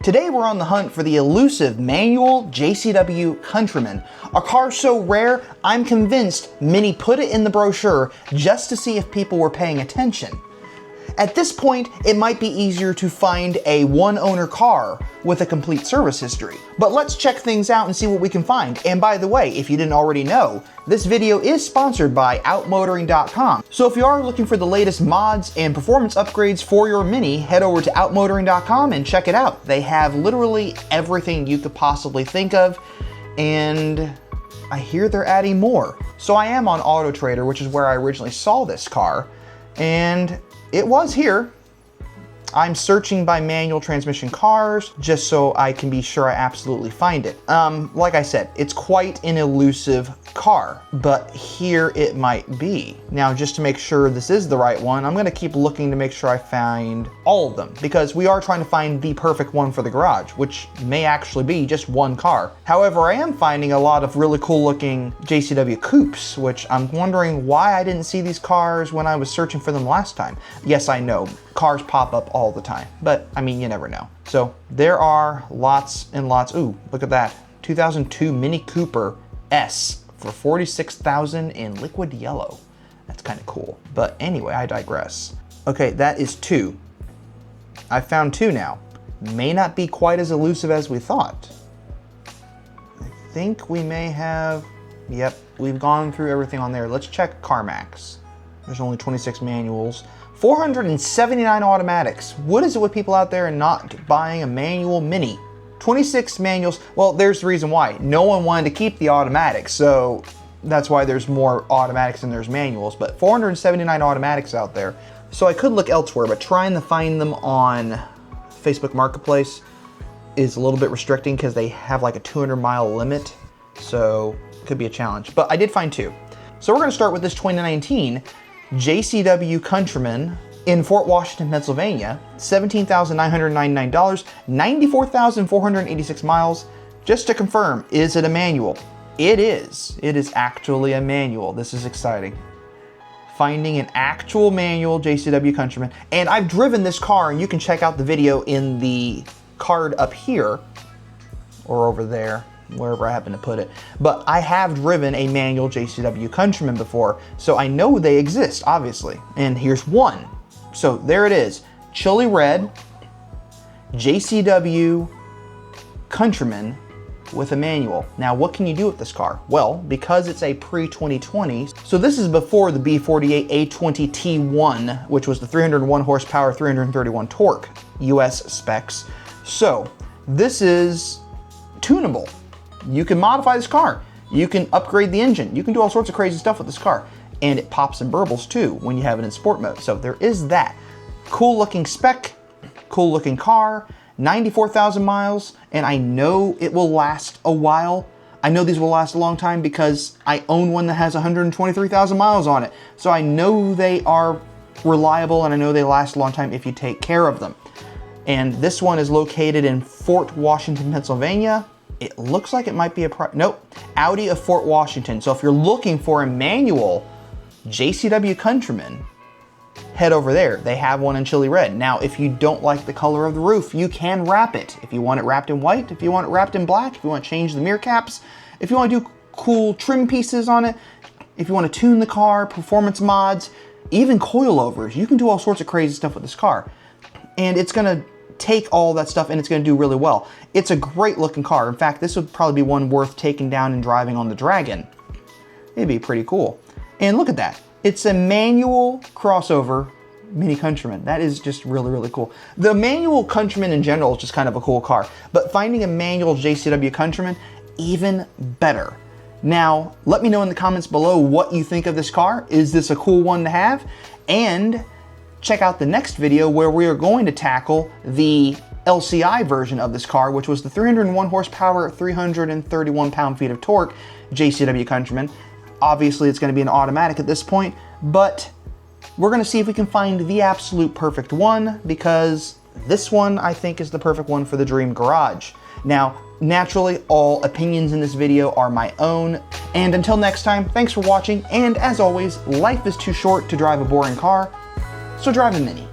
Today we're on the hunt for the elusive manual JCW Countryman, a car so rare I'm convinced Mini put it in the brochure just to see if people were paying attention. At this point, it might be easier to find a one-owner car with a complete service history. But let's check things out and see what we can find. And by the way, if you didn't already know, this video is sponsored by outmotoring.com. So if you are looking for the latest mods and performance upgrades for your Mini, head over to outmotoring.com and check it out. They have literally everything you could possibly think of, and I hear they're adding more. So I am on Auto Trader, which is where I originally saw this car, and it was here. I'm searching by manual transmission cars just so I can be sure I absolutely find it. Like I said, it's quite an elusive car, but here it might be. Now, just to make sure this is the right one, I'm gonna keep looking to make sure I find all of them, because we are trying to find the perfect one for the garage, which may actually be just one car. However, I am finding a lot of really cool looking JCW coupes, which I'm wondering why I didn't see these cars when I was searching for them last time. Yes, I know, cars pop up all the time, but I mean, you never know. So there are lots and lots. Ooh, look at that. 2002 Mini Cooper S for $46,000 in liquid yellow. That's kind of cool. But anyway, I digress. Okay, that is two. I found two now. May not be quite as elusive as we thought. I think we may have, yep, we've gone through everything on there. Let's check CarMax. There's only 26 manuals. 479 automatics. What is it with people out there and not buying a manual Mini? 26 manuals. Well, there's the reason why. No one wanted to keep the automatics, so that's why there's more automatics than there's manuals, but 479 automatics out there. So I could look elsewhere, but trying to find them on Facebook Marketplace is a little bit restricting because they have like a 200-mile limit, so it could be a challenge. But I did find two. So we're gonna start with this 2019 JCW Countryman in Fort Washington, Pennsylvania, $17,999, 94,486 miles. Just to confirm, is it a manual? It is. It is actually a manual. This is exciting. Finding an actual manual JCW Countryman. And I've driven this car, and you can check out the video in the card up here, or over there, wherever I happen to put it. But I have driven a manual JCW Countryman before, so I know they exist, obviously. And here's one. So there it is, chili red, JCW Countryman with a manual. Now, what can you do with this car? Well, because it's a pre-2020, so this is before the B48 A20 T1, which was the 301 horsepower, 331 torque US specs. So this is tunable. You can modify this car. You can upgrade the engine. You can do all sorts of crazy stuff with this car. And it pops and burbles too when you have it in sport mode. So there is that. Cool looking spec, cool looking car, 94,000 miles, and I know it will last a while. I know these will last a long time because I own one that has 123,000 miles on it. So I know they are reliable, and I know they last a long time if you take care of them. And this one is located in Fort Washington, Pennsylvania. It looks like it might be nope, Audi of Fort Washington. So if you're looking for a manual JCW Countryman, head over there. They have one in chili red. Now, if you don't like the color of the roof, you can wrap it. If you want it wrapped in white, if you want it wrapped in black, if you want to change the mirror caps, if you want to do cool trim pieces on it, if you want to tune the car, performance mods, even coilovers, you can do all sorts of crazy stuff with this car. And it's gonna take all that stuff and it's gonna do really well. It's a great looking car. In fact, this would probably be one worth taking down and driving on the Dragon. It'd be pretty cool. And look at that. It's a manual crossover Mini Countryman. That is just really, really cool. The manual Countryman in general is just kind of a cool car, but finding a manual JCW Countryman, even better. Now, let me know in the comments below what you think of this car. Is this a cool one to have? And check out the next video where we are going to tackle the LCI version of this car, which was the 301 horsepower, 331 pound-feet of torque JCW Countryman. Obviously, it's going to be an automatic at this point, but we're going to see if we can find the absolute perfect one, because this one, I think, is the perfect one for the dream garage. Now, naturally, all opinions in this video are my own, and until next time, thanks for watching, and as always, life is too short to drive a boring car, so drive a Mini.